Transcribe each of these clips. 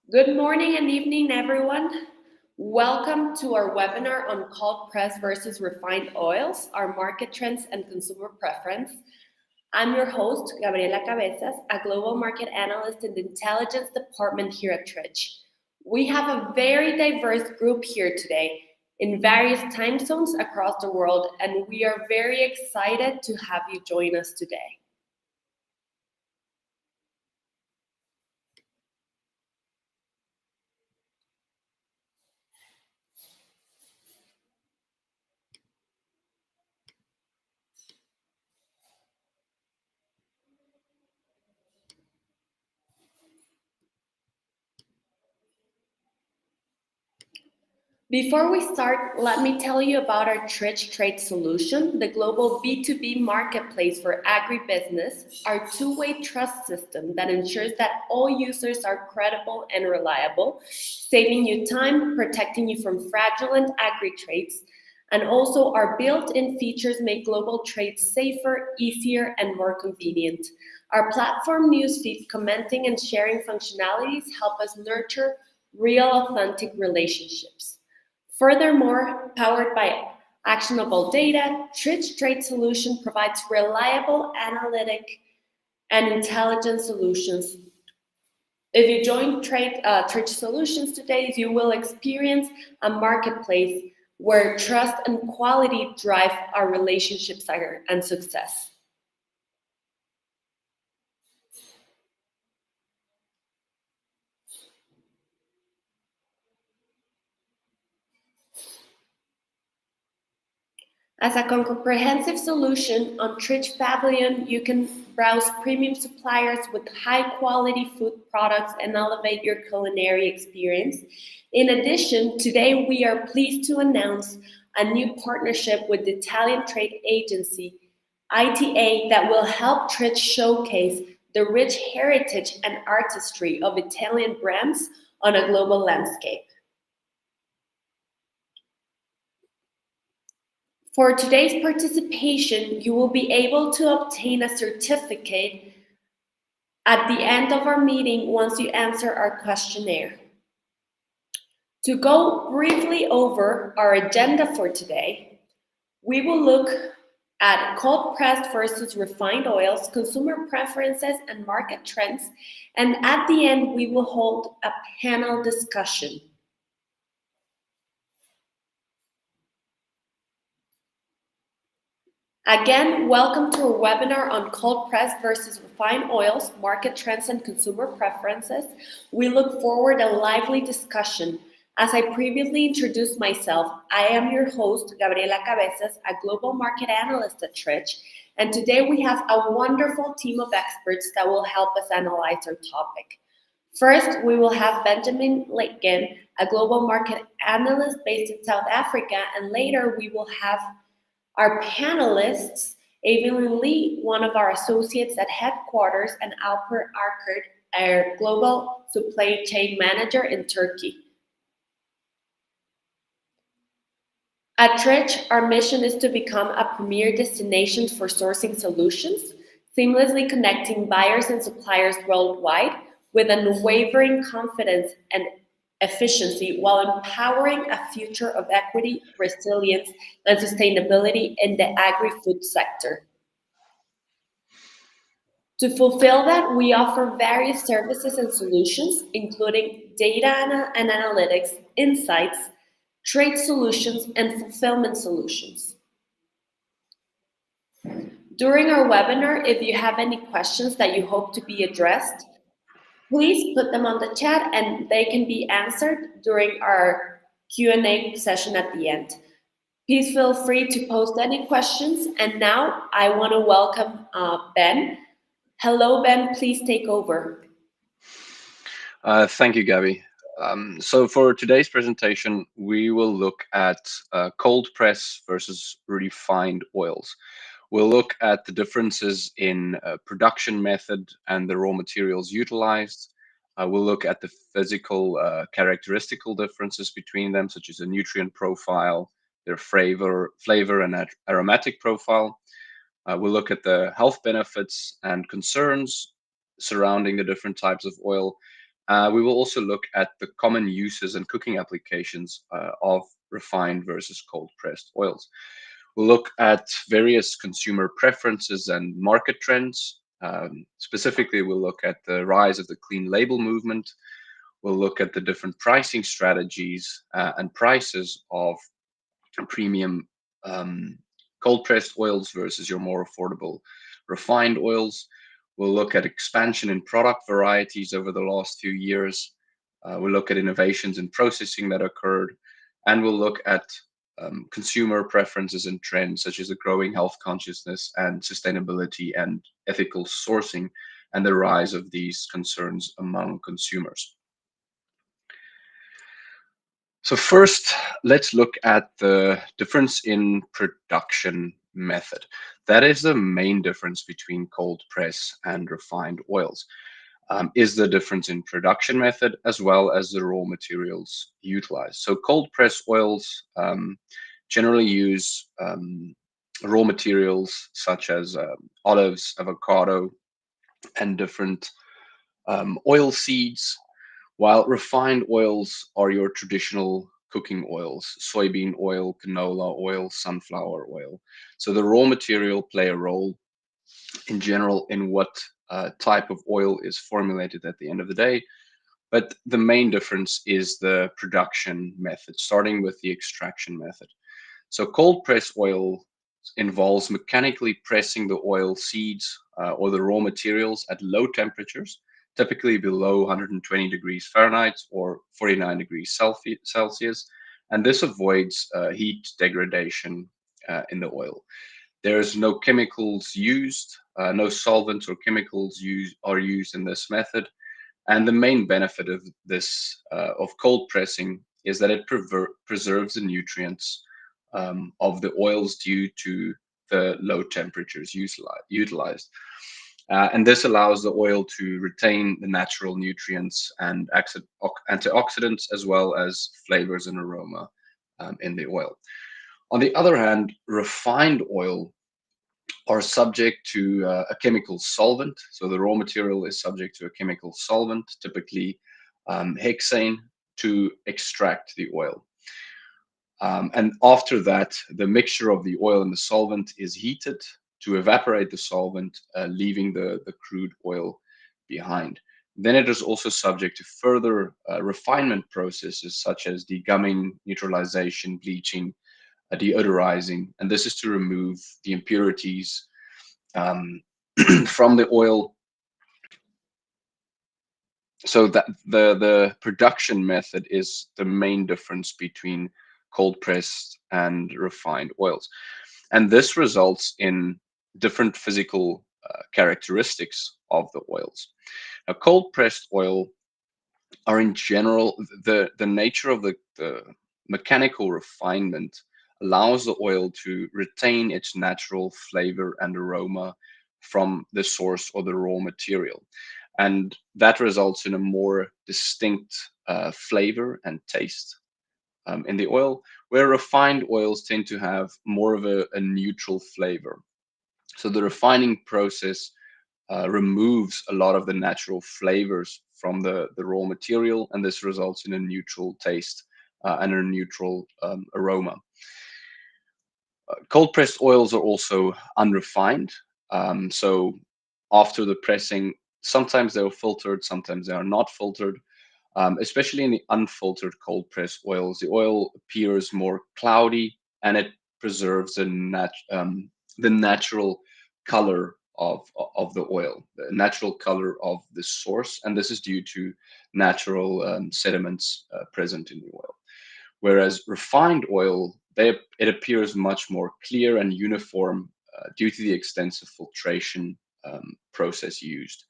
Good morning and evening, everyone. Welcome to our webinar on cold pressed versus refined oils, our market trends and consumer preference. I'm your host, Gabriela Cabezas, a global market analyst in the intelligence department here at Tridge. We have a very diverse group here today in various time zones across the world, and we are very excited to have you join us today. Before we start, let me tell you about our Tridge Trade Solution, the global B2B marketplace for agribusiness, our two-way trust system that ensures that all users are credible and reliable, saving you time, protecting you from fraudulent agri trades, and also our built-in features make global trade safer, easier, and more convenient. Our platform newsfeed, commenting, and sharing functionalities help us nurture real, authentic relationships. Furthermore, powered by actionable data, Tridge Trade Solution provides reliable analytic and intelligent solutions. If you join Tridge Solutions today, you will experience a marketplace where trust and quality drive our relationships and success. As a comprehensive solution on Tridge Pavilion, you can browse premium suppliers with high-quality food products and elevate your culinary experience. In addition, today we are pleased to announce a new partnership with the Italian trade agency, ITA, that will help Tridge showcase the rich heritage and artistry of Italian brands on a global landscape. For today's participation, you will be able to obtain a certificate at the end of our meeting once you answer our questionnaire. To go briefly over our agenda for today, we will look at cold pressed versus refined oils, consumer preferences, and market trends. And at the end, we will hold a panel discussion. Again, welcome to our webinar on cold pressed versus refined oils, market trends and consumer preferences. We look forward to a lively discussion. As I previously introduced myself, I am your host, Gabriela Cabezas, a global market analyst at Tridge, and today we have a wonderful team of experts that will help us analyze our topic. First, we will have Benjamin Laken, a global market analyst based in South Africa, and later we will have our panelists, Evelyn Lee, one of our associates at headquarters, and Alper Arkert, our global supply chain manager in Turkey. At Tridge, our mission is to become a premier destination for sourcing solutions, seamlessly connecting buyers and suppliers worldwide with unwavering confidence and efficiency while empowering a future of equity, resilience, and sustainability in the agri-food sector. To fulfill that, we offer various services and solutions, including data and analytics, insights, trade solutions, and fulfillment solutions. During our webinar, if you have any questions that you hope to be addressed, please put them on the chat and they can be answered during our Q&A session at the end. Please feel free to post any questions. And now I want to welcome Ben. Hello, Ben, please take over. Thank you, Gabby. So for today's presentation, we will look at cold press versus refined oils. We'll look at the differences in production method and the raw materials utilized. We'll look at the physical characteristical differences between them, such as the nutrient profile, their flavor and aromatic profile. We'll look at the health benefits and concerns surrounding the different types of oil. We will also look at the common uses and cooking applications of refined versus cold pressed oils. We'll look at various consumer preferences and market trends. Specifically, we'll look at the rise of the clean label movement. We'll look at the different pricing strategies and prices of premium cold pressed oils versus your more affordable refined oils. We'll look at expansion in product varieties over the last few years. We'll look at innovations in processing that occurred, and we'll look at consumer preferences and trends such as the growing health consciousness and sustainability and ethical sourcing and the rise of these concerns among consumers. So first, let's look at the difference in production method. That is the main difference between cold press and refined oils, is the difference in production method as well as the raw materials utilized. So cold press oils generally use raw materials such as olives, avocado, and different oil seeds, while refined oils are your traditional cooking oils: soybean oil, canola oil, sunflower oil. So the raw material play a role in general in what type of oil is formulated at the end of the day. But the main difference is the production method, starting with the extraction method. So cold press oil involves mechanically pressing the oil seeds or the raw materials at low temperatures, typically below 120 degrees Fahrenheit or 49 degrees Celsius, and this avoids heat degradation in the oil. There's no chemicals used, no solvents or chemicals are used in this method, and the main benefit of this of cold pressing is that it preserves the nutrients of the oils due to the low temperatures utilized. And this allows the oil to retain the natural nutrients and antioxidants as well as flavors and aroma in the oil. On the other hand, refined oil are subject to a chemical solvent. So the raw material is subject to a chemical solvent, typically hexane, to extract the oil. And after that, the mixture of the oil and the solvent is heated to evaporate the solvent, leaving the crude oil behind. Then it is also subject to further refinement processes such as degumming, neutralization, bleaching, deodorizing, and this is to remove the impurities from the oil. So that the production method is the main difference between cold pressed and refined oils, and this results in different physical characteristics of the oils. Now, cold pressed oil are in general, the nature of the mechanical refinement allows the oil to retain its natural flavor and aroma from the source or the raw material. And that results in a more distinct flavor and taste in the oil, where refined oils tend to have more of a neutral flavor. So the refining process removes a lot of the natural flavors from the raw material, and this results in a neutral taste and a neutral aroma. Cold pressed oils are also unrefined. So after the pressing, sometimes they are filtered, sometimes they are not filtered. Especially in the unfiltered cold pressed oils, the oil appears more cloudy and it preserves the natural color of the oil, the natural color of the source, and this is due to natural sediments present in the oil. Whereas refined oil, it appears much more clear and uniform due to the extensive filtration process used.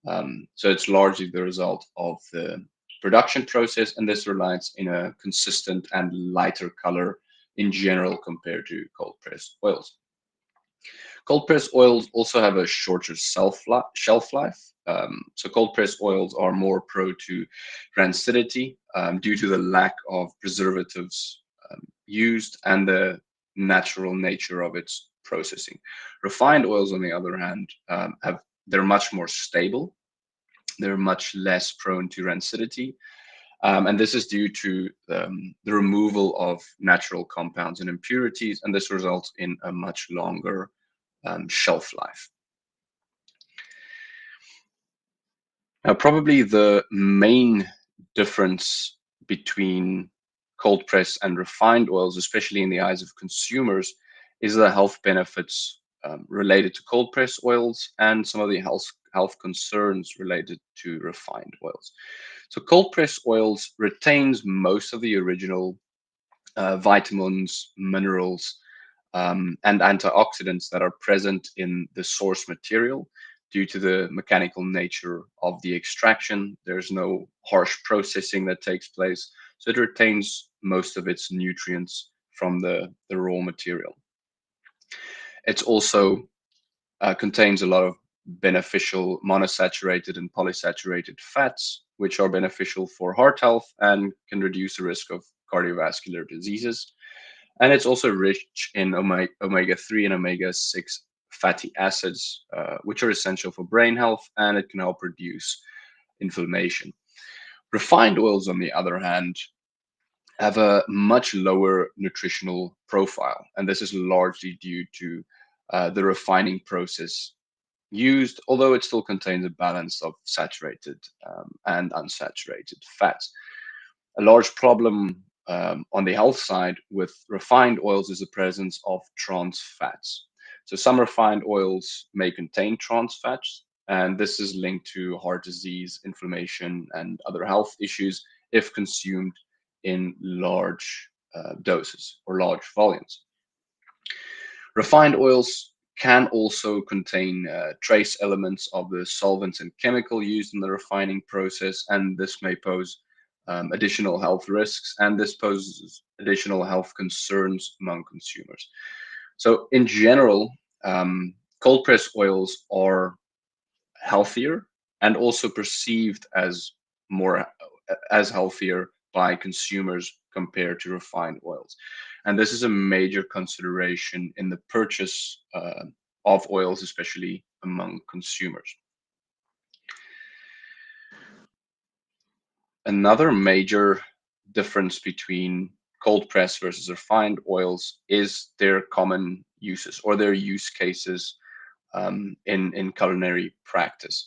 So it's largely the result of the production process, and this relies in a consistent and lighter color in general compared to cold pressed oils. Cold pressed oils also have a shorter shelf life. So cold pressed oils are more prone to rancidity due to the lack of preservatives used and the natural nature of its processing. Refined oils, on the other hand, they're much more stable They're much less prone to rancidity. And this is due to the removal of natural compounds and impurities, and this results in a much longer shelf life. Now, probably the main difference between cold press and refined oils, especially in the eyes of consumers, is the health benefits related to cold press oils and some of the health concerns related to refined oils. So cold press oils retains most of the original vitamins, minerals, and antioxidants that are present in the source material due to the mechanical nature of the extraction. There's no harsh processing that takes place, so it retains most of its nutrients from the raw material. It's also contains a lot of beneficial monosaturated and polysaturated fats, which are beneficial for heart health and can reduce the risk of cardiovascular diseases. And it's also rich in omega-3 and omega-6 fatty acids, which are essential for brain health, and it can help reduce inflammation. Refined oils, on the other hand, have a much lower nutritional profile, and this is largely due to the refining process used, although it still contains a balance of saturated and unsaturated fats. A large problem on the health side with refined oils is the presence of trans fats. So some refined oils may contain trans fats, and this is linked to heart disease, inflammation, and other health issues if consumed in large doses or large volumes. Refined oils can also contain trace elements of the solvents and chemical used in the refining process, and this may pose additional health risks, and this poses additional health concerns among consumers. So, in general, cold press oils are healthier and also perceived as more as healthier by consumers compared to refined oils. And this is a major consideration in the purchase of oils, especially among consumers. Another major difference between cold press versus refined oils is their common uses or their use cases in culinary practice.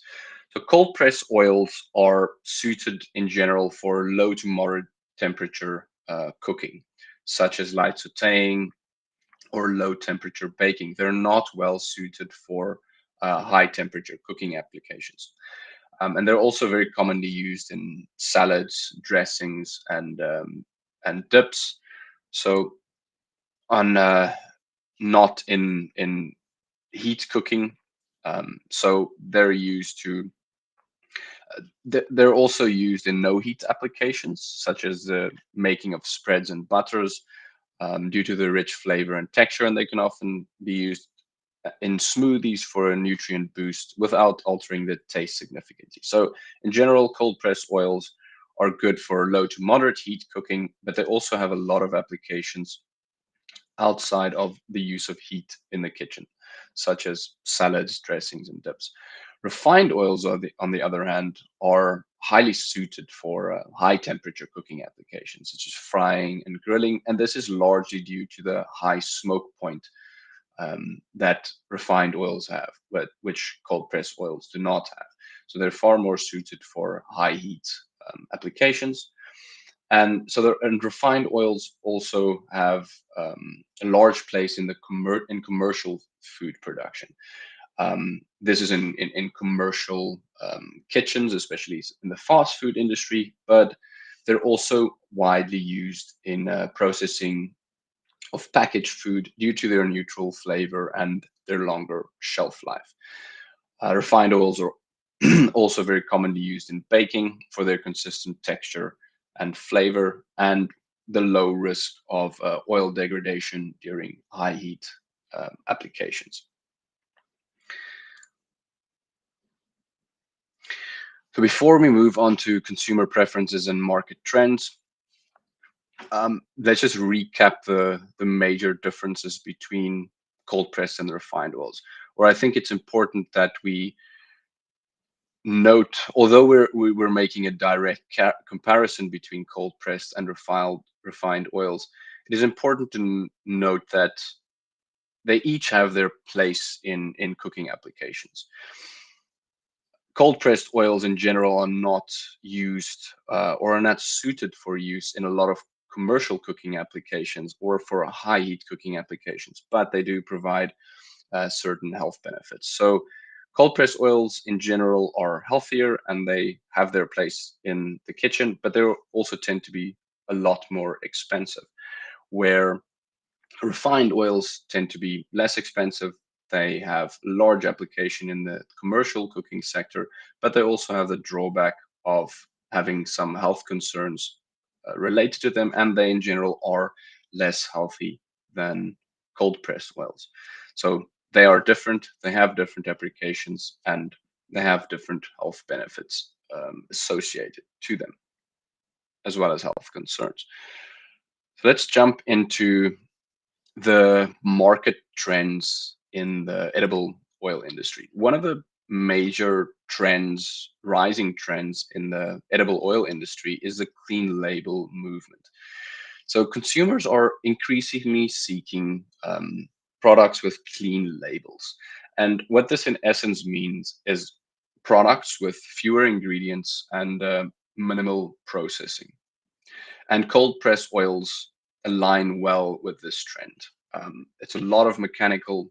So cold press oils are suited in general for low to moderate temperature cooking, such as light sauteing or low temperature baking. They're not well suited for high temperature cooking applications. And they're also very commonly used in salads, dressings, and dips. So on not in heat cooking. So they're used to they're also used in no heat applications, such as the making of spreads and butters, due to the rich flavor and texture, and they can often be used in smoothies for a nutrient boost without altering the taste significantly. So, in general, cold pressed oils are good for low to moderate heat cooking, but they also have a lot of applications outside of the use of heat in the kitchen, such as salads, dressings, and dips. Refined oils, on the other hand, are highly suited for high temperature cooking applications, such as frying and grilling. And this is largely due to the high smoke point that refined oils have, but which cold pressed oils do not have. So they're far more suited for high heat applications. And so, and refined oils also have a large place in the in commercial food production. This is in commercial kitchens, especially in the fast food industry, but they're also widely used in processing of packaged food due to their neutral flavor and their longer shelf life. Refined oils are also very commonly used in baking for their consistent texture and flavor and the low risk of oil degradation during high heat applications. So before we move on to consumer preferences and market trends, let's just recap the major differences between cold pressed and refined oils. Where I think it's important that we note, although we're making a direct comparison between cold pressed and refined oils, it is important to note that they each have their place in cooking applications. Cold pressed oils in general are not used or are not suited for use in a lot of commercial cooking applications or for high heat cooking applications, but they do provide certain health benefits. So cold pressed oils in general are healthier and they have their place in the kitchen, but they also tend to be a lot more expensive, where refined oils tend to be less expensive. They have large application in the commercial cooking sector, but they also have the drawback of having some health concerns related to them, and they in general are less healthy than cold pressed oils. So they are different, they have different applications, and they have different health benefits associated to them, as well as health concerns. So let's jump into the market trends in the edible oil industry. One of the major trends, rising trends in the edible oil industry is the clean label movement. So consumers are increasingly seeking products with clean labels. And what this in essence means is products with fewer ingredients and minimal processing. And cold press oils align well with this trend. It's a lot of mechanical.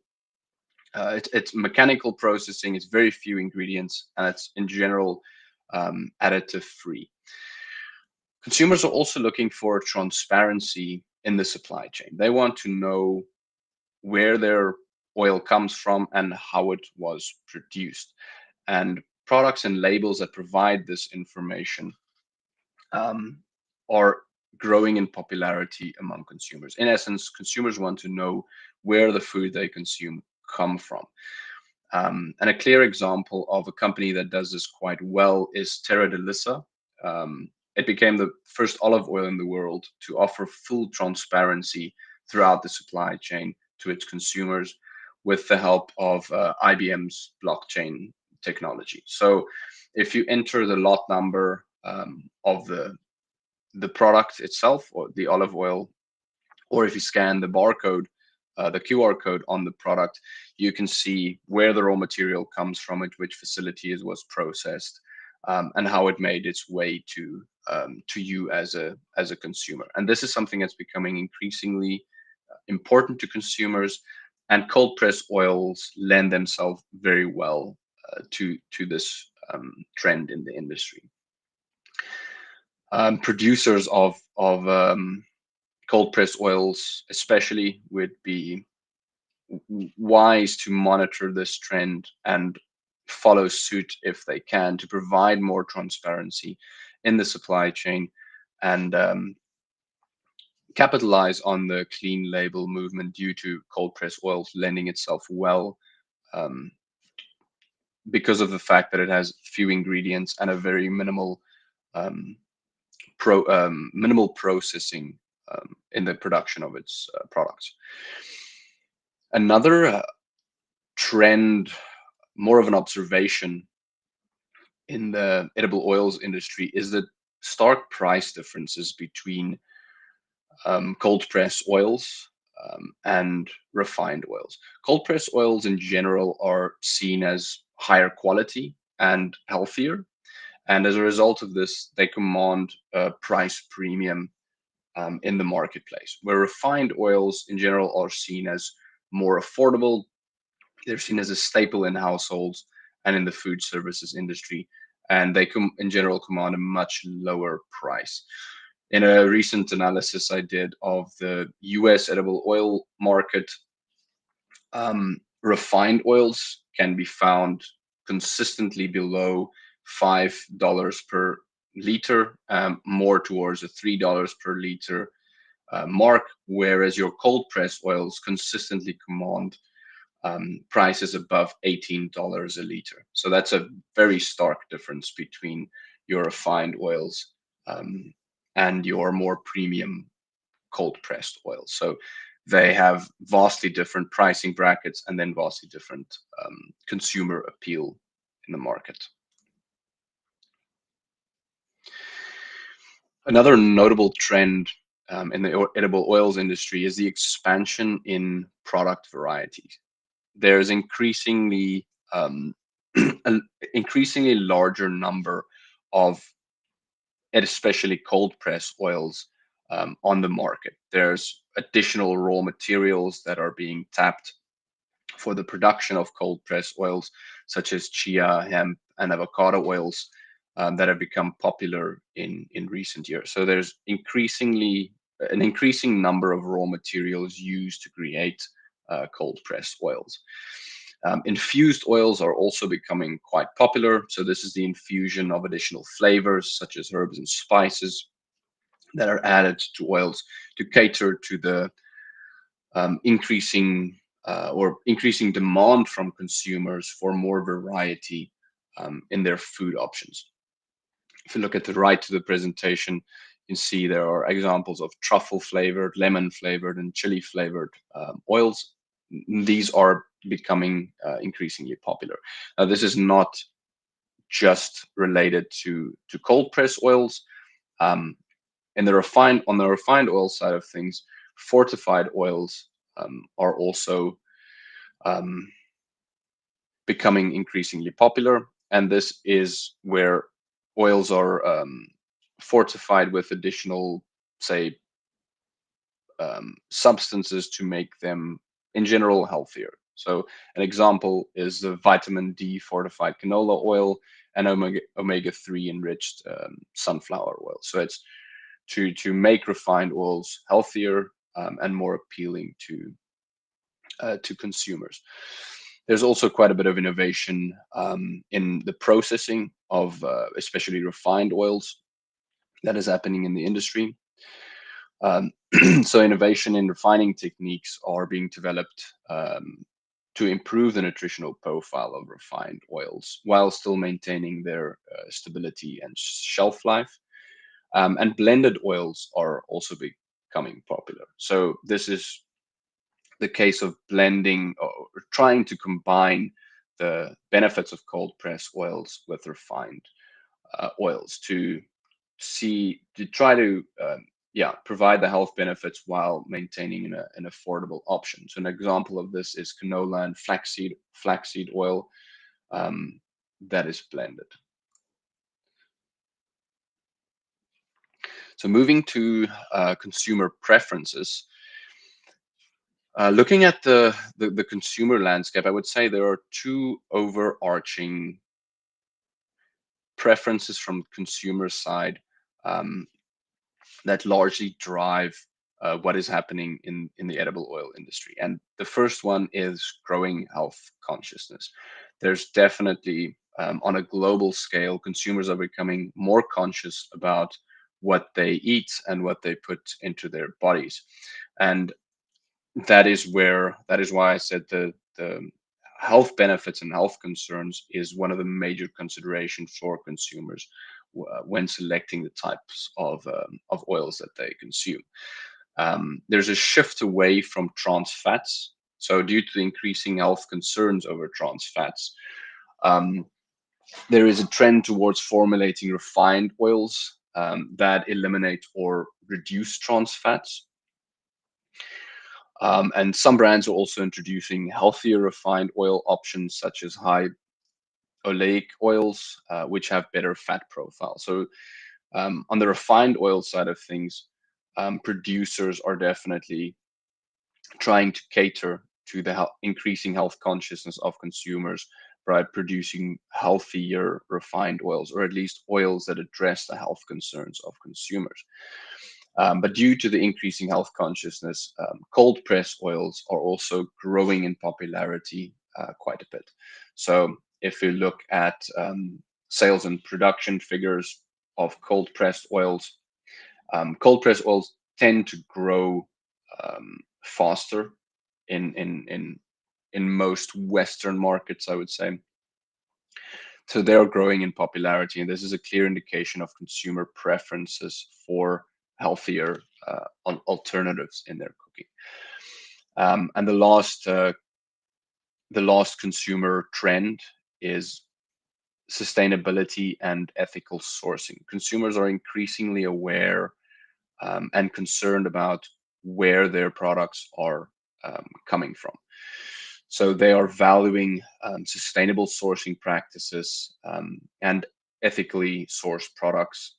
It's mechanical processing. It's very few ingredients, and it's in general additive free. Consumers are also looking for transparency in the supply chain. They want to know where their oil comes from and how it was produced. And products and labels that provide this information um, are growing in popularity among consumers. In essence, consumers want to know where the food they consume come from. And a clear example of a company that does this quite well is Terra de Lissa. It became the first olive oil in the world to offer full transparency throughout the supply chain to its consumers with the help of IBM's blockchain technology. So if you enter the lot number of the product itself or the olive oil, or if you scan the barcode, the QR code on the product, you can see where the raw material comes from, it, which facility it was processed, and how it made its way to you as a consumer. And this is something that's becoming increasingly important to consumers, and cold press oils lend themselves very well to this trend in the industry. Producers of cold press oils, especially, would be wise to monitor this trend and follow suit if they can to provide more transparency in the supply chain and capitalize on the clean label movement due to cold press oils lending itself well um, because of the fact that it has few ingredients and a very minimal um, minimal processing in the production of its products. Another trend, more of an observation in the edible oils industry, is the stark price differences between cold press oils and refined oils. Cold press oils in general are seen as higher quality and healthier. And as a result of this, they command a price premium in the marketplace, where refined oils in general are seen as more affordable. They're seen as a staple in households and in the food services industry, and they in general command a much lower price. In a recent analysis I did of the US edible oil market, refined oils can be found consistently below $5 per liter, more towards a $3 per liter mark, whereas your cold press oils consistently command prices above $18 a liter. So that's a very stark difference between your refined oils and your more premium cold pressed oils. So they have vastly different pricing brackets and then vastly different consumer appeal in the market. Another notable trend in the edible oils industry is the expansion in product varieties. There's um, an increasingly larger number of especially cold press oils on the market. There's additional raw materials that are being tapped for the production of cold press oils, such as chia, hemp, and avocado oils that have become popular in recent years. So there's an increasing number of raw materials used to create cold press oils. Infused oils are also becoming quite popular. So this is the infusion of additional flavors such as herbs and spices that are added to oils to cater to the increasing demand from consumers for more variety in their food options. If you look at the right to the presentation, you can see there are examples of truffle flavored, lemon flavored, and chili flavored oils. These are becoming increasingly popular. Now, this is not just related to cold press oils. On the refined oil side of things, fortified oils are also um, becoming increasingly popular, and this is where oils are fortified with additional, say, substances to make them, in general, healthier. So an example is the vitamin D fortified canola oil and omega-3 enriched sunflower oil. So it's to make refined oils healthier and more appealing to consumers. There's also quite a bit of innovation in the processing of especially refined oils that is happening in the industry. Um, so innovation in refining techniques are being developed to improve the nutritional profile of refined oils while still maintaining their stability and shelf life. And blended oils are also becoming popular. So this is the case of blending or trying to combine the benefits of cold press oils with refined oils to try to provide the health benefits while maintaining an affordable option. So an example of this is canola and flaxseed oil that is blended. So moving to consumer preferences, looking at the consumer landscape, I would say there are two overarching preferences from consumer side um, that largely drive what is happening in the edible oil industry. And the first one is growing health consciousness. There's definitely, on a global scale, consumers are becoming more conscious about what they eat and what they put into their bodies. And that is why I said the health benefits and health concerns is one of the major considerations for consumers when selecting the types of oils that they consume. There's a shift away from trans fats. So due to the increasing health concerns over trans fats, um, there is a trend towards formulating refined oils that eliminate or reduce trans fats. And some brands are also introducing healthier refined oil options, such as high oleic oils, which have better fat profile. So on the refined oil side of things, producers are definitely trying to cater to the increasing health consciousness of consumers by producing healthier refined oils, or at least oils that address the health concerns of consumers. But due to the increasing health consciousness, cold press oils are also growing in popularity quite a bit. So if you look at sales and production figures of cold press oils tend to grow faster in most Western markets, I would say. So they are growing in popularity, and this is a clear indication of consumer preferences for healthier alternatives in their cooking. And the last consumer trend is sustainability and ethical sourcing. Consumers are increasingly aware and concerned about where their products are coming from. So they are valuing sustainable sourcing practices and ethically sourced products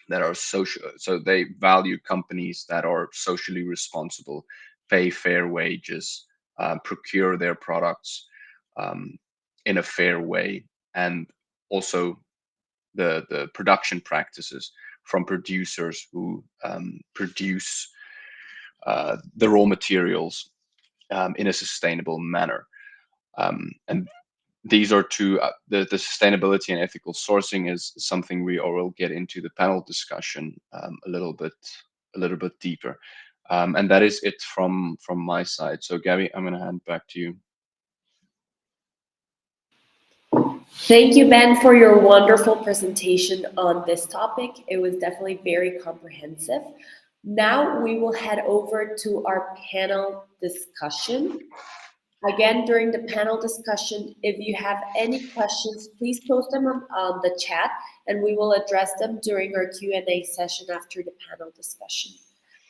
that are social. So they value companies that are socially responsible, pay fair wages, procure their products um, in a fair way, and also the production practices from producers who produce the raw materials in a sustainable manner. And these are two, the sustainability and ethical sourcing is something we will get into the panel discussion a little bit deeper. And that is it from my side. So Gabby, I'm going to hand back to you. Thank you, Ben, for your wonderful presentation on this topic. It was definitely very comprehensive. Now we will head over to our panel discussion. Again, during the panel discussion, if you have any questions, please post them on the chat and we will address them during our Q&A session after the panel discussion.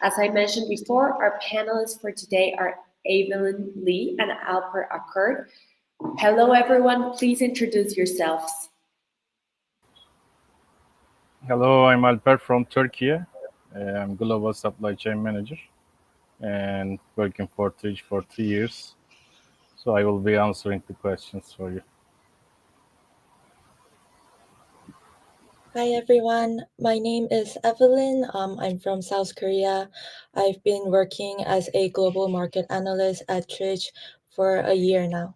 As I mentioned before, our panelists for today are Evelyn Lee and Alper Akkord. Hello, everyone. Please introduce yourselves. Hello, I'm Alper from Turkey. I'm Global Supply Chain Manager and working for Tridge for 3 years. So I will be answering the questions for you. Hi everyone, my name is Evelyn. I'm from South Korea. I've been working as a global market analyst at Tridge for a year now.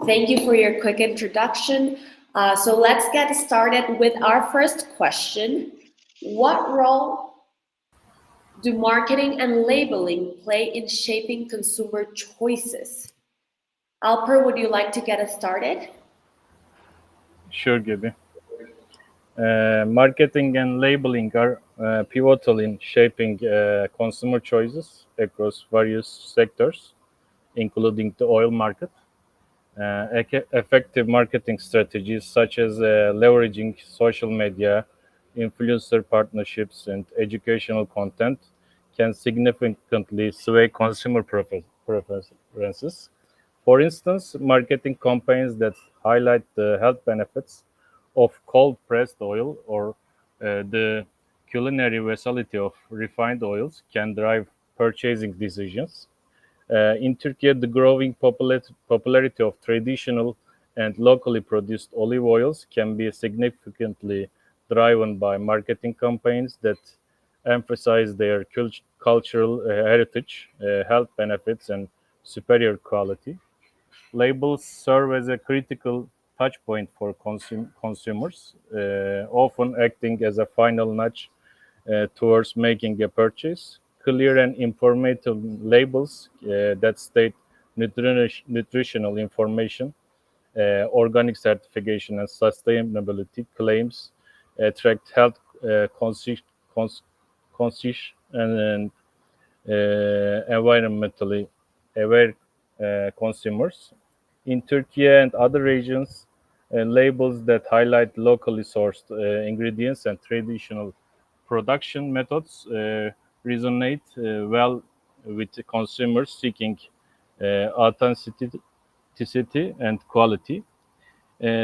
Thank you for your quick introduction. So let's get started with our first question. What role do marketing and labeling play in shaping consumer choices? Alper, would you like to get us started? Sure, Gabby. Marketing and labeling are pivotal in shaping consumer choices across various sectors, including the oil market. Effective marketing strategies such as leveraging social media, influencer partnerships, and educational content can significantly sway consumer preferences. For instance, marketing campaigns that highlight the health benefits of cold pressed oil or the culinary versatility of refined oils can drive purchasing decisions. In Turkey, the growing popularity of traditional and locally produced olive oils can be significantly driven by marketing campaigns that emphasize their cultural heritage, health benefits, and superior quality. Labels serve as a critical touchpoint for consumers, often acting as a final nudge towards making a purchase. Clear and informative labels that state nutritional information, organic certification, and sustainability claims attract health conscious and environmentally aware consumers. In Turkey and other regions, labels that highlight locally sourced ingredients and traditional production methods resonate well with consumers seeking authenticity and quality.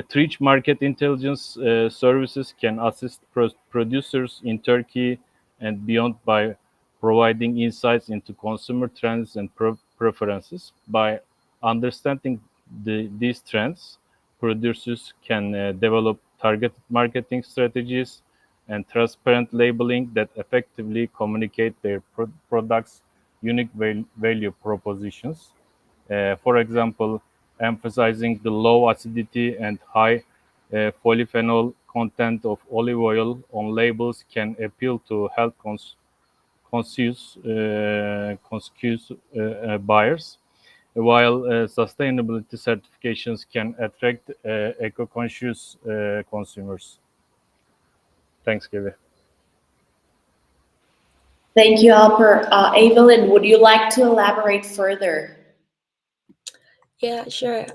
Tridge Market Intelligence services can assist producers in Turkey and beyond by providing insights into consumer trends and preferences. By understanding these trends, producers can develop targeted marketing strategies and transparent labeling that effectively communicate their products' unique value propositions. For example, emphasizing the low acidity and high polyphenol content of olive oil on labels can appeal to health conscious buyers, while sustainability certifications can attract eco-conscious consumers. Thanks, Gabby. Thank you, Alper. Evelyn, would you like to elaborate further? Yeah, sure.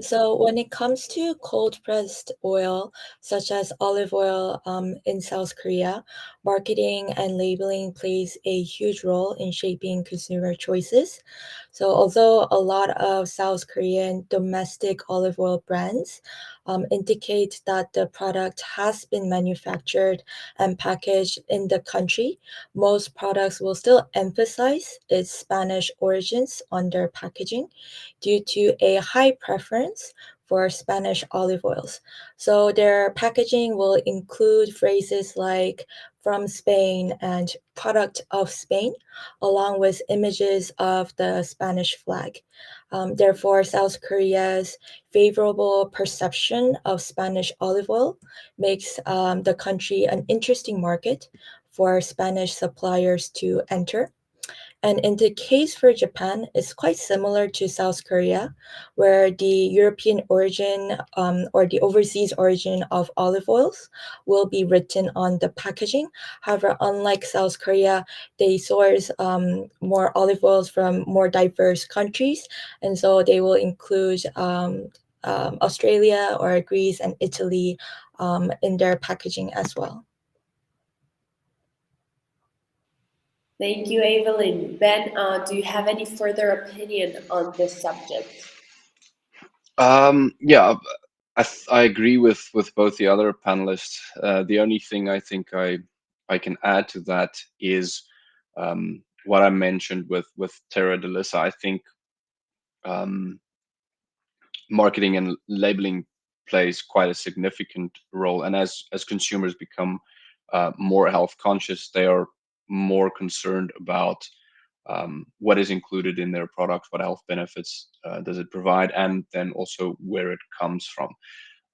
So when it comes to cold pressed oil, such as olive oil, in South Korea, marketing and labeling plays a huge role in shaping consumer choices. So although a lot of South Korean domestic olive oil brands indicate that the product has been manufactured and packaged in the country, most products will still emphasize its Spanish origins on their packaging due to a high preference for Spanish olive oils. So their packaging will include phrases like from Spain and product of Spain, along with images of the Spanish flag. Therefore, South Korea's favorable perception of Spanish olive oil makes the country an interesting market for Spanish suppliers to enter. And in the case for Japan, it's quite similar to South Korea, where the European origin or the overseas origin of olive oils will be written on the packaging. However, unlike South Korea, they source more olive oils from more diverse countries, and so they will include Australia or Greece and Italy in their packaging as well. Thank you, Evelyn. Ben, do you have any further opinion on this subject? Yeah, I agree with both the other panelists. The only thing I think I can add to that is what I mentioned with Terra Delissa. I think um, marketing and labeling plays quite a significant role, and as consumers become more health conscious, they are more concerned about what is included in their product, what health benefits does it provide, and then also where it comes from.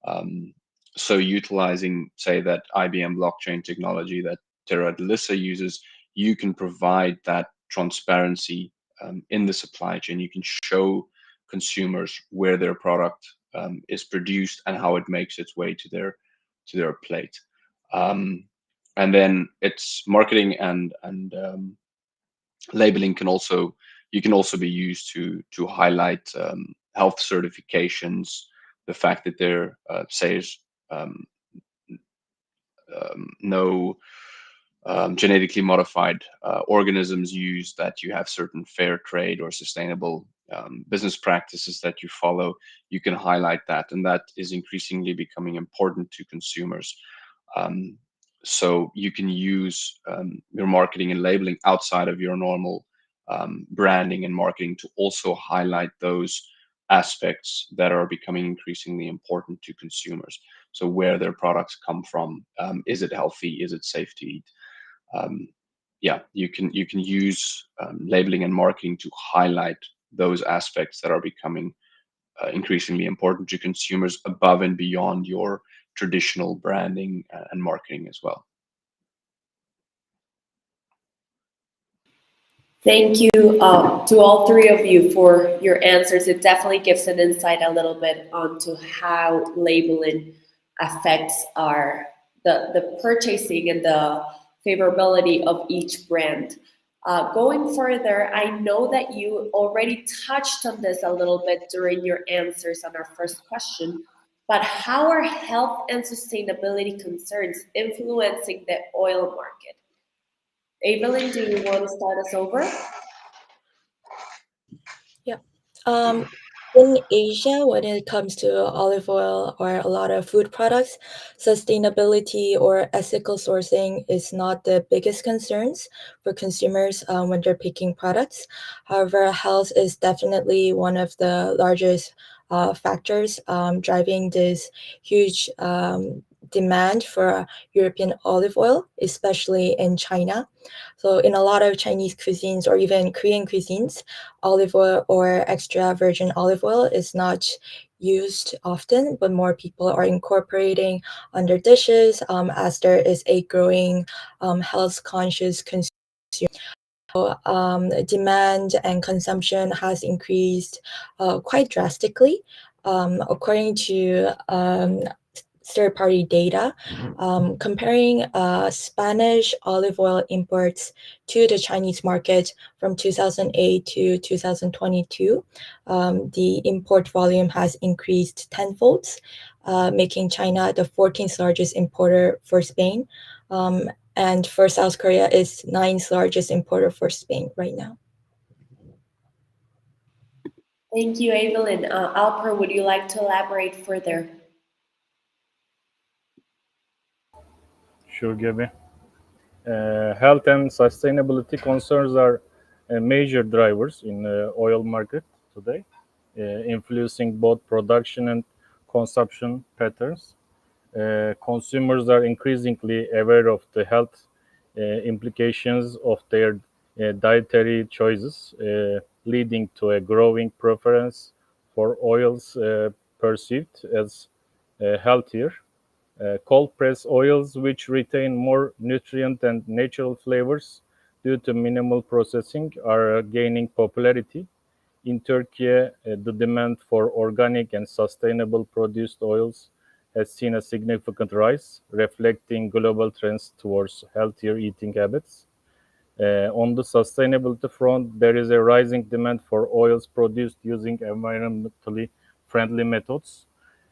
Um, so utilizing, say, that IBM blockchain technology that Terra Delissa uses, you can provide that transparency in the supply chain. You can show consumers where their product is produced and how it makes its way to their plate. And then it's marketing and labeling can also be used to highlight health certifications, the fact that there says um, no genetically modified organisms used, that you have certain fair trade or sustainable business practices that you follow. You can highlight that, and that is increasingly becoming important to consumers. Um, so you can use your marketing and labeling outside of your normal branding and marketing to also highlight those aspects that are becoming increasingly important to consumers. So where their products come from, is it healthy, is it safe to eat? Yeah, you can use labeling and marketing to highlight those aspects that are becoming increasingly important to consumers above and beyond your traditional branding and marketing as well. Thank you to all three of you for your answers. It definitely gives an insight a little bit onto how labeling affects the purchasing and the favorability of each brand. Going further, I know that you already touched on this a little bit during your answers on our first question, but how are health and sustainability concerns influencing the oil market? Evelyn, do you want to start us over? Yeah. In Asia, when it comes to olive oil or a lot of food products, sustainability or ethical sourcing is not the biggest concerns for consumers when they're picking products. However, health is definitely one of the largest factors driving this huge demand for European olive oil, especially in China. So, in a lot of Chinese cuisines or even Korean cuisines, olive oil or extra virgin olive oil is not used often, but more people are incorporating on their dishes as there is a growing health conscious consumer. Demand and consumption has increased quite drastically. According to third-party data comparing Spanish olive oil imports to the Chinese market from 2008 to 2022. The import volume has increased tenfold, making China the 14th largest importer for Spain. And for South Korea is 9th largest importer for Spain right now. Thank you, Evelyn. Alper, would you like to elaborate further? Sure, Gabi. Health and sustainability concerns are major drivers in the oil market today, influencing both production and consumption patterns. Consumers are increasingly aware of the health implications of their dietary choices, leading to a growing preference for oils perceived as healthier. Cold press oils, which retain more nutrient and natural flavors due to minimal processing, are gaining popularity. In Turkey, the demand for organic and sustainable produced oils has seen a significant rise, reflecting global trends towards healthier eating habits. On the sustainability front, there is a rising demand for oils produced using environmentally friendly methods,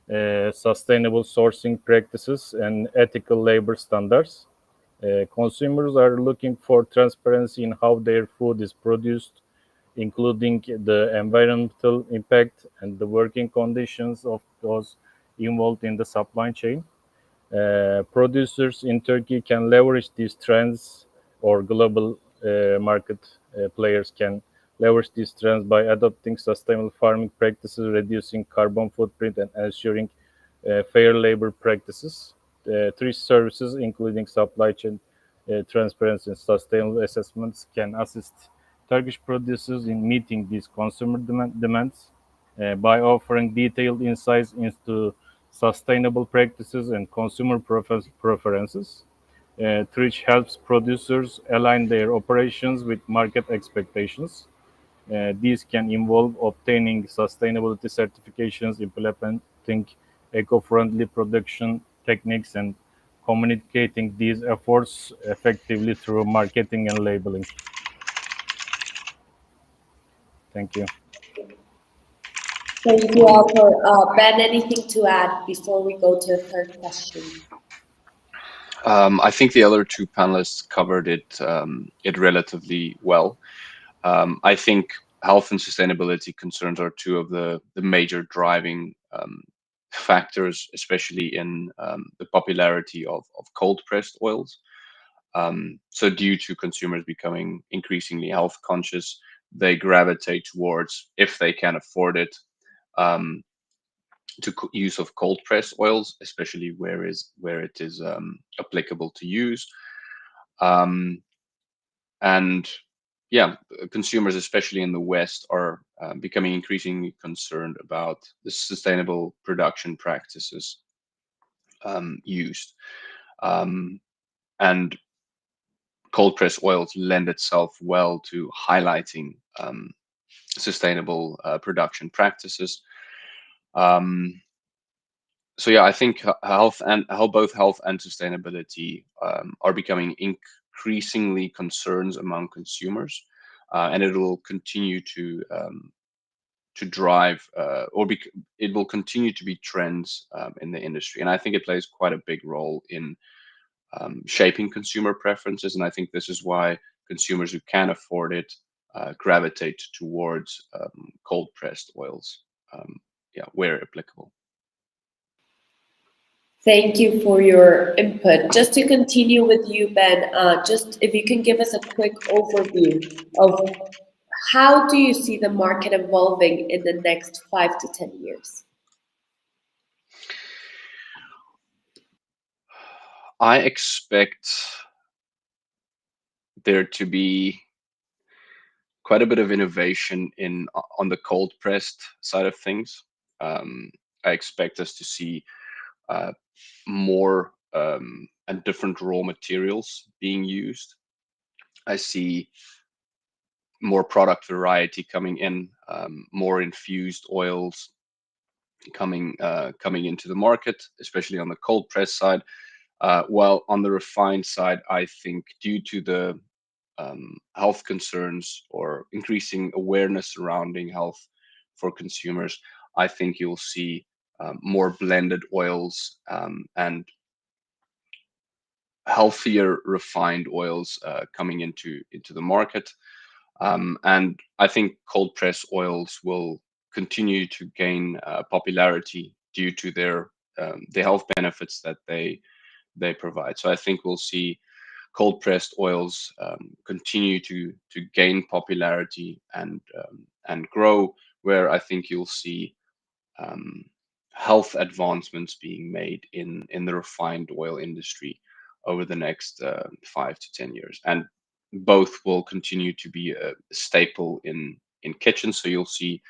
sustainable sourcing practices, and ethical labor standards. Consumers are looking for transparency in how their food is produced, including the environmental impact and the working conditions of those involved in the supply chain. Producers in Turkey can leverage these trends, or global market players can leverage these trends by adopting sustainable farming practices, reducing carbon footprint, and ensuring fair labor practices. Three services, including supply chain transparency and sustainable assessments, can assist Turkish producers in meeting these consumer demands by offering detailed insights into sustainable practices and consumer preferences. Tridge helps producers align their operations with market expectations. These can involve obtaining sustainability certifications, implementing eco-friendly production techniques, and communicating these efforts effectively through marketing and labeling. Thank you. Thank you, Alper. Ben, anything to add before we go to the third question? I think the other two panelists covered it relatively well. I think health and sustainability concerns are two of the major driving factors, especially in the popularity of cold pressed oils. So due to consumers becoming increasingly health conscious, they gravitate towards, if they can afford it, to use of cold press oils, especially where it is applicable to use. And yeah, consumers, especially in the West, are becoming increasingly concerned about the sustainable production practices used. And cold press oils lend itself well to highlighting sustainable production practices. So yeah, I think both health and sustainability are becoming increasingly concerns among consumers, and it will continue to drive it will continue to be trends in the industry, and I think it plays quite a big role in shaping consumer preferences. And I think this is why consumers who can afford it gravitate towards cold pressed oils, where applicable. Thank you for your input. Just to continue with you, Ben, just if you can give us a quick overview of how do you see the market evolving in the next 5 to 10 years? I expect there to be quite a bit of innovation on the cold pressed side of things. I expect us to see more and different raw materials being used. I see more product variety coming in, more infused oils, coming into the market, especially on the cold press side. While on the refined side, I think due to the health concerns or increasing awareness surrounding health for consumers, I think you'll see more blended oils and healthier refined oils coming into the market. And I think cold press oils will continue to gain popularity due to their the health benefits that they provide. So I think we'll see cold pressed oils continue to gain popularity and grow. Where I think you'll see um, health advancements being made in the refined oil industry over the next 5 to 10 years, and both will continue to be a staple in kitchens. So you'll see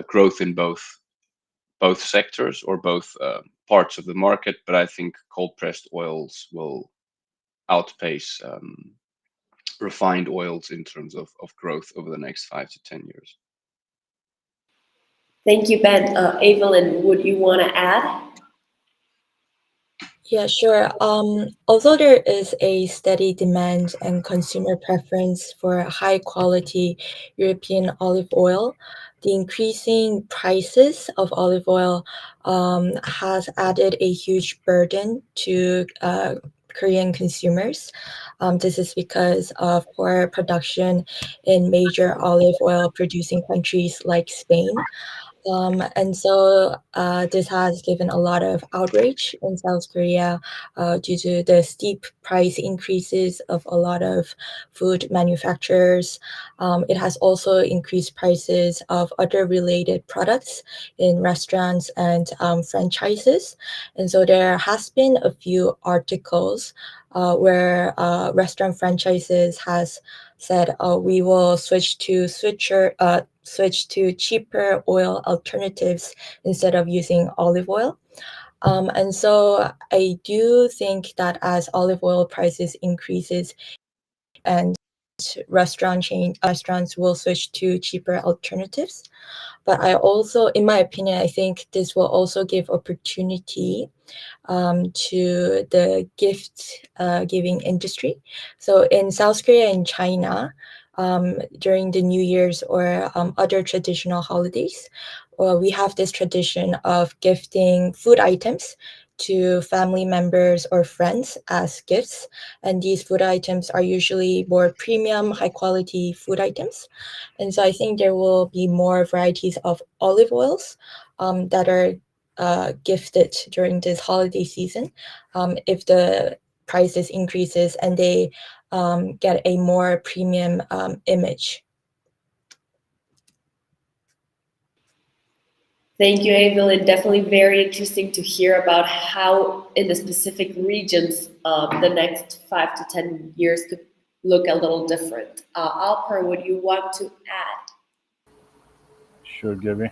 growth in both sectors or both parts of the market. But I think cold pressed oils will outpace refined oils in terms of growth over the next 5 to 10 years. Thank you, Ben. Evelyn, would you want to add? Yeah, sure. Although there is a steady demand and consumer preference for high quality European olive oil, the increasing prices of olive oil has added a huge burden to Korean consumers. This is because of poor production in major olive oil producing countries like Spain. And so this has given a lot of outrage in South Korea due to the steep price increases of a lot of food manufacturers. It has also increased prices of other related products in restaurants and franchises. And so there has been a few articles where restaurant franchises has said, we will switch to cheaper oil alternatives instead of using olive oil. And so I do think that as olive oil prices increases and restaurants will switch to cheaper alternatives. But I also, in my opinion, I think this will also give opportunity to the gift giving industry. So in South Korea and China, during the New Year's or other traditional holidays, we have this tradition of gifting food items to family members or friends as gifts. And these food items are usually more premium, high quality food items. And so I think there will be more varieties of olive oils that are gifted during this holiday season if the prices increases and they get a more premium image. Thank you, Evelyn. Definitely very interesting to hear about how in the specific regions the next 5 to 10 years could look a little different. Alper, would you want to add? Sure, Gabby.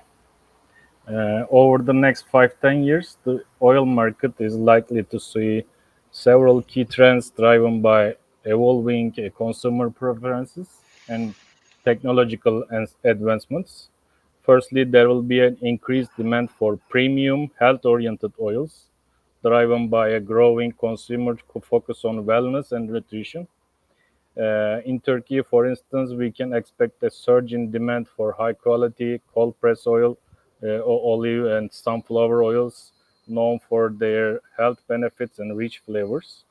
Over the next 5-10 years, the oil market is likely to see several key trends driven by evolving consumer preferences and technological advancements. Firstly, there will be an increased demand for premium, health oriented oils, driven by a growing consumer focus on wellness and nutrition. In Turkey, for instance, we can expect a surge in demand for high quality cold press oil, olive, and sunflower oils, known for their health benefits and rich flavors.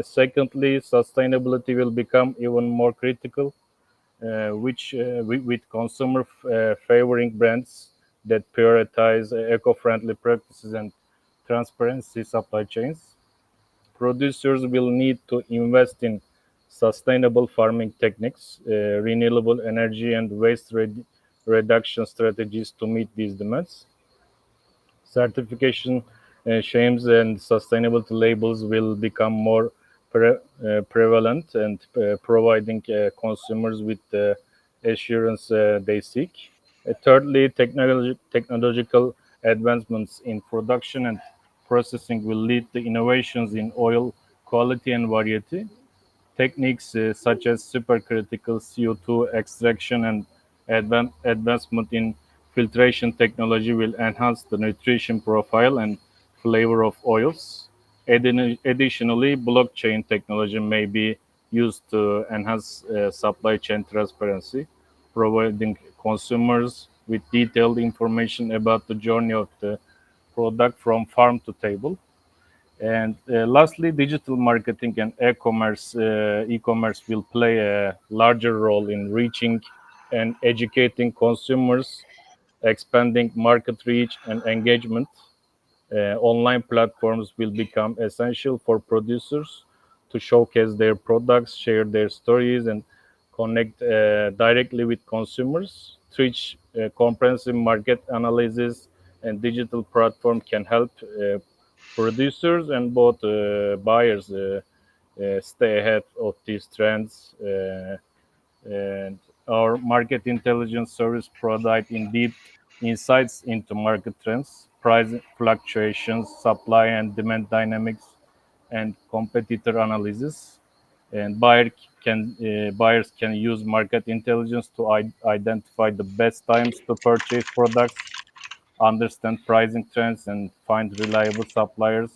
Secondly, sustainability will become even more critical, with consumer favoring brands that prioritize eco-friendly practices and transparency supply chains. Producers will need to invest in sustainable farming techniques, renewable energy, and waste reduction strategies to meet these demands. Certification schemes and sustainability labels will become more prevalent and providing consumers with the assurance they seek. Thirdly, technological advancements in production and processing will lead to innovations in oil quality and variety. Techniques such as supercritical CO2 extraction and advancement in filtration technology will enhance the nutrition profile and flavor of oils. Additionally, blockchain technology may be used to enhance supply chain transparency, providing consumers with detailed information about the journey of the product from farm to table. And lastly, digital marketing and e-commerce will play a larger role in reaching and educating consumers, expanding market reach and engagement. Online platforms will become essential for producers to showcase their products, share their stories, and connect directly with consumers. Tridge comprehensive market analysis and digital platform can help producers and both buyers stay ahead of these trends. And our market intelligence service provide in-depth insights into market trends, price fluctuations, supply and demand dynamics, and competitor analysis. And buyers can use market intelligence to identify the best times to purchase products, understand pricing trends, and find reliable suppliers.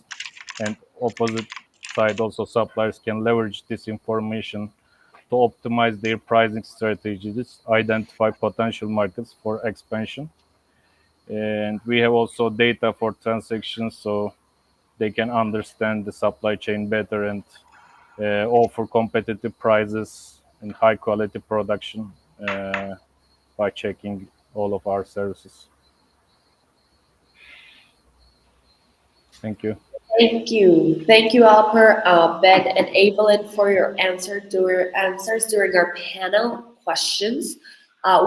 And opposite side, also suppliers can leverage this information to optimize their pricing strategies, identify potential markets for expansion. And we have also data for transactions so they can understand the supply chain better and offer competitive prices and high quality production by checking all of our services. Thank you. Thank you. Thank you, Alper, Ben, and Evelyn for your answers during our panel questions.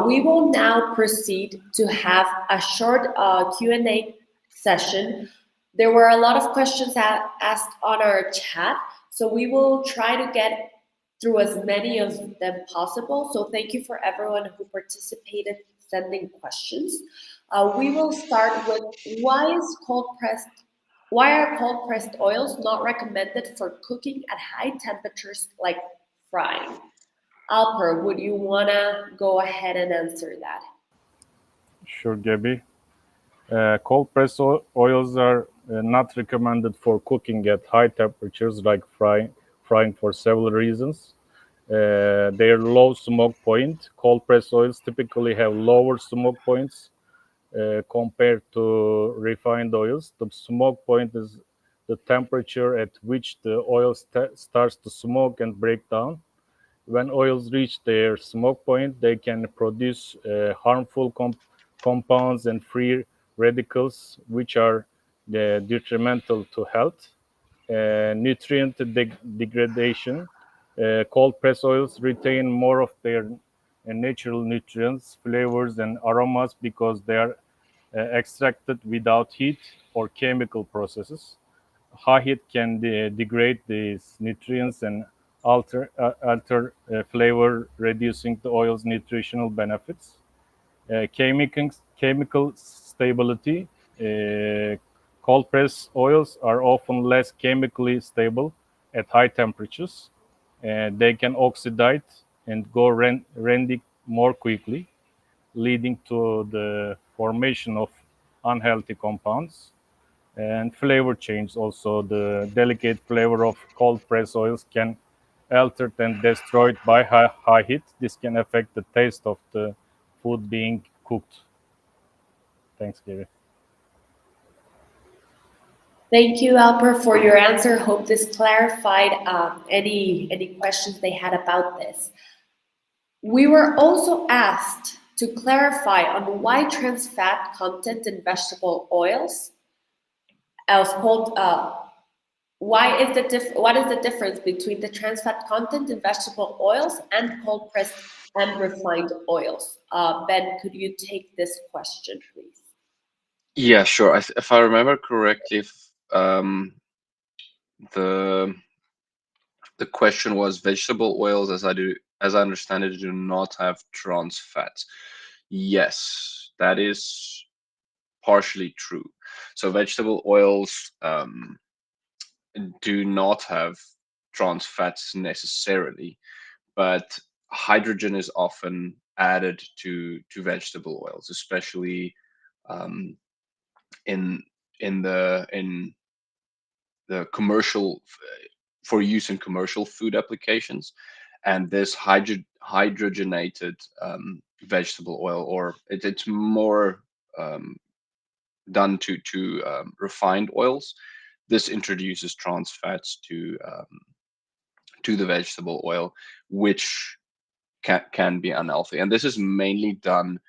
We will now proceed to have a short Q&A session. There were a lot of questions asked on our chat, so we will try to get through as many of them possible. So thank you for everyone who participated sending questions. We will start with why are cold pressed oils not recommended for cooking at high temperatures like frying? Alper, would you want to go ahead and answer that? Sure, Gabby. Cold press oils are not recommended for cooking at high temperatures like frying for several reasons. Their low smoke point. Cold press oils typically have lower smoke points compared to refined oils. The smoke point is the temperature at which the oil starts to smoke and break down. When oils reach their smoke point, they can produce harmful compounds and free radicals, which are detrimental to health. Nutrient degradation. Cold press oils retain more of their natural nutrients, flavors, and aromas because they are extracted without heat or chemical processes. High heat can degrade these nutrients and alter flavor, reducing the oil's nutritional benefits. Chemical stability. Uh, Cold press oils are often less chemically stable at high temperatures. They can oxidize and go randy more quickly, leading to the formation of unhealthy compounds. And flavor change also. The delicate flavor of cold press oils can altered and destroyed by high heat. This can affect the taste of the food being cooked. Thanks, Gary. Thank you, Alper, for your answer. Hope this clarified any questions they had about this. We were also asked to clarify on why trans fat content in vegetable oils, as called, what is the difference between the trans fat content in vegetable oils and cold pressed and refined oils? Ben, could you take this question, please? Yeah, sure. If I remember correctly, the question was vegetable oils, as I understand it, do not have trans fats. Yes, that is partially true. So vegetable oils do not have trans fats necessarily, but hydrogen is often added to vegetable oils, especially in the commercial, for use in commercial food applications. And this hydrogenated vegetable oil, or it's more done to refined oils. This introduces trans fats to the vegetable oil, which can be unhealthy. And this is mainly done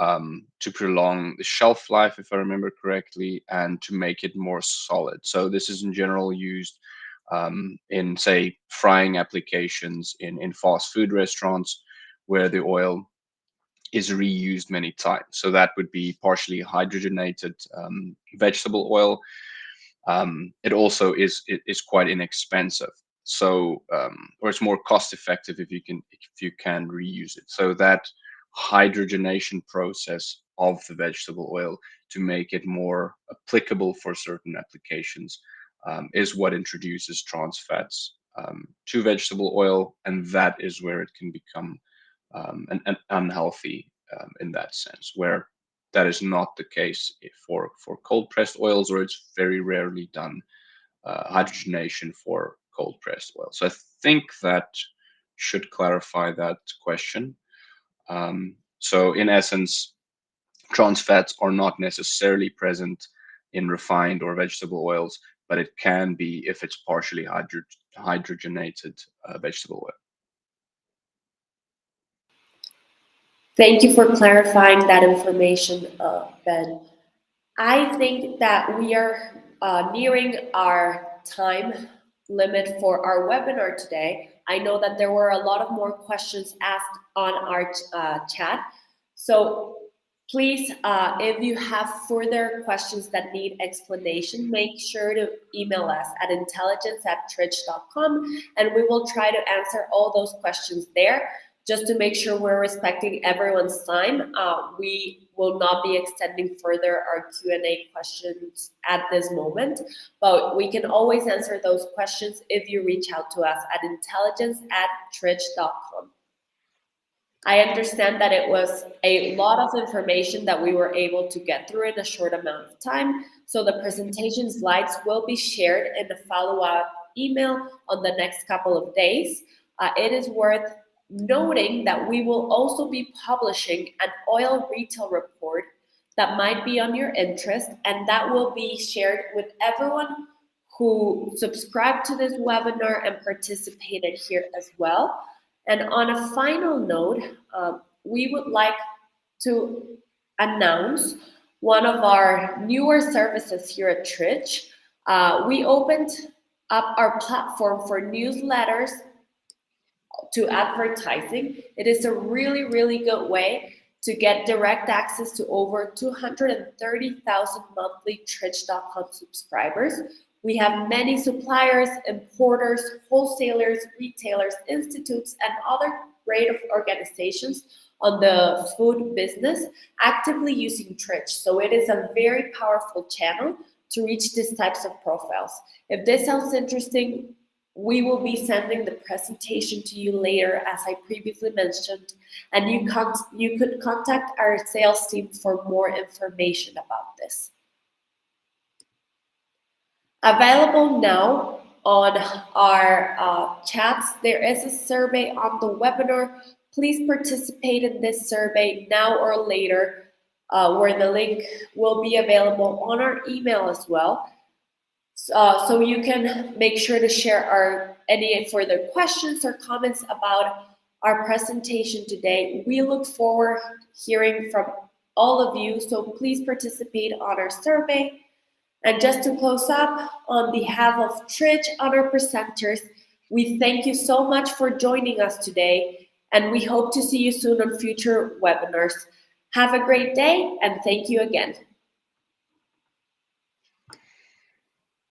to prolong the shelf life, if I remember correctly, and to make it more solid. So this is in general used in, say, frying applications in fast food restaurants, where the oil is reused many times. So that would be partially hydrogenated vegetable oil. It also is quite inexpensive. So or it's more cost effective if you can reuse it. So that hydrogenation process of the vegetable oil to make it more applicable for certain applications is what introduces trans fats to vegetable oil, and that is where it can become an unhealthy in that sense, where that is not the case for cold pressed oils, or it's very rarely done hydrogenation for cold pressed oil. So I think that should clarify that question. So in essence, trans fats are not necessarily present in refined or vegetable oils, but it can be if it's partially hydrogenated vegetable oil. Thank you for clarifying that information, Ben. I think that we are nearing our time limit for our webinar today. I know that there were a lot of more questions asked on our chat. So please, if you have further questions that need explanation, make sure to email us at intelligence@tridge.com, and we will try to answer all those questions there. Just to make sure we're respecting everyone's time, we will not be extending further our Q&A questions at this moment, but we can always answer those questions if you reach out to us at intelligence@tridge.com. I understand that it was a lot of information that we were able to get through in a short amount of time, so the presentation slides will be shared in a follow-up email on the next couple of days. It is worth noting that we will also be publishing an oil retail report that might be on your interest, and that will be shared with everyone who subscribed to this webinar and participated here as well. And on a final note, we would like to announce one of our newer services here at Tridge. We opened up our platform for newsletters to advertising. It is a really, really good way to get direct access to over 230,000 monthly Tridge.com subscribers. We have many suppliers, importers, wholesalers, retailers, institutes, and other great organizations on the food business actively using Tridge. So it is a very powerful channel to reach these types of profiles. If this sounds interesting, we will be sending the presentation to you later, as I previously mentioned, and you could contact our sales team for more information about this. Available now on our chats, there is a survey on the webinar. Please participate in this survey now or later, where the link will be available on our email as well. So you can make sure to share any further questions or comments about our presentation today. We look forward hearing from all of you, so please participate on our survey. And just to close up, on behalf of Tridge and our presenters, we thank you so much for joining us today, and we hope to see you soon on future webinars. Have a great day, and thank you again.